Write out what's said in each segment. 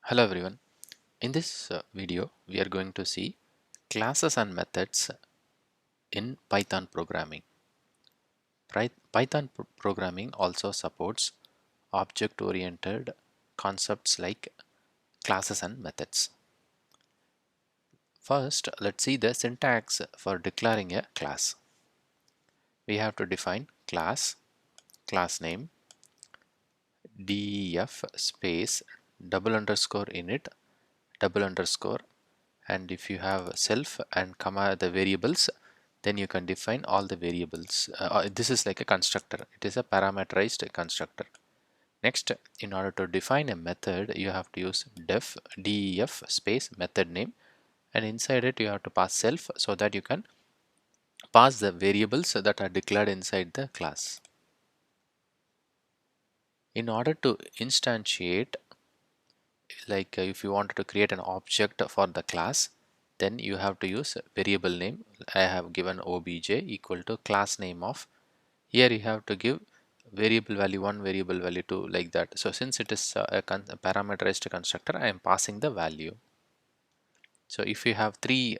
Hello everyone. In this video, we are going to see classes and methods in Python programming. Python programming also supports object-oriented concepts like classes and methods. First, let's see the syntax for declaring a class. We have to define class name, def space double underscore init double underscore, and if you have self and comma the variables, then you can define all the variables. This is like a constructor. It is a parameterized constructor. Next, in order to define a method, you have to use def space method name, and inside it you have to pass self so that you can pass the variables that are declared inside the class. In order to instantiate, like if you wanted to create an object for the class, then you have to use variable name. I have given obj equal to class name of. Here you have to give variable value 1, variable value 2, like that. So since it is a parameterized constructor, I am passing the value. So if you have three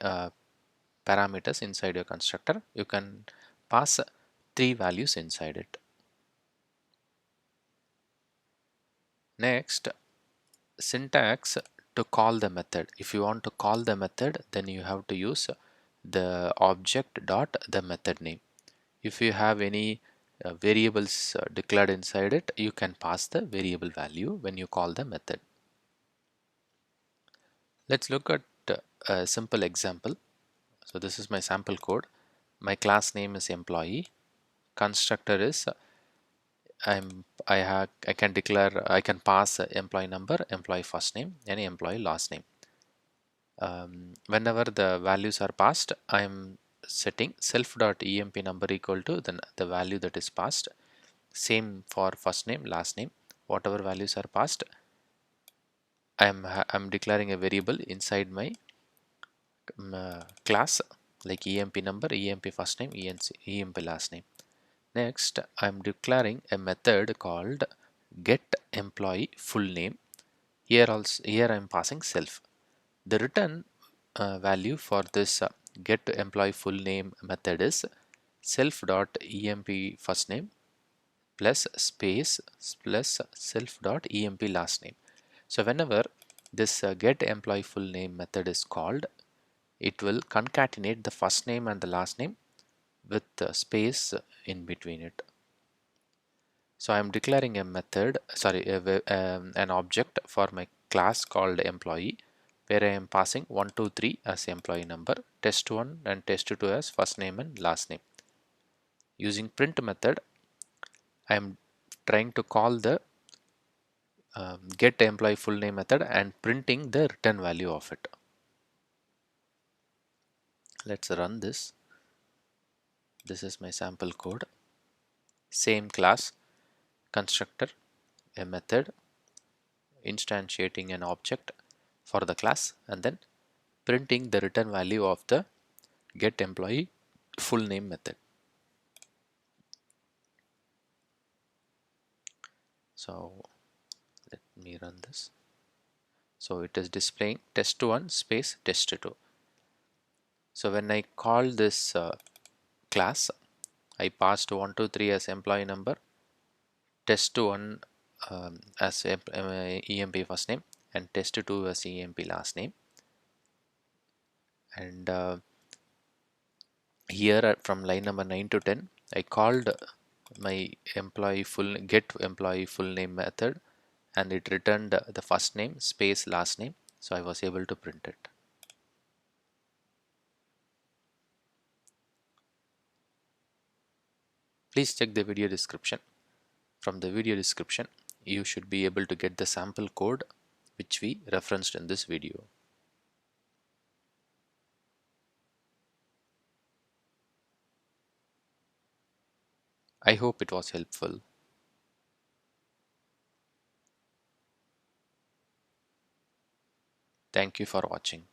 parameters inside your constructor, you can pass three values inside it. Next, syntax to call the method. If you want to call the method, then you have to use the object dot the method name. If you have any variables declared inside it, you can pass the variable value when you call the method. Let's look at a simple example. So this is my sample code. My class name is employee. Constructor is I can declare, I can pass employee number, employee first name, and employee last name. Whenever the values are passed, I am setting self.emp number equal to the value that is passed. Same for first name, last name. Whatever values are passed, I'm declaring a variable inside my class, like emp number, emp first name, emp last name. Next, I'm declaring a method called get employee full name. Here I'm passing self. The return value for this get employee full name method is self.emp first name plus space plus self.emp last name. So whenever this get employee full name method is called, it will concatenate the first name and the last name with space in between it. So I'm declaring a method, an object for my class called employee, where I am passing 1, 2, 3 as employee number, test1 and test2 as first name and last name. Using print method, I am trying to call the get employee full name method and printing the return value of it. Let's run this. This is my sample code. Same class, constructor, a method, instantiating an object for the class, and then printing the return value of the get employee full name method. So let me run this. So it is displaying test1 space test2. So when I call this class, I passed 1, 2, 3 as employee number, test1 as emp first name, and test2 as emp last name. And here from line number 9 to 10, I called my get employee full name method, and it returned the first name space last name, so I was able to print it. Please check the video description. From the video description, you should be able to get the sample code which we referenced in this video. I hope it was helpful. Thank you for watching.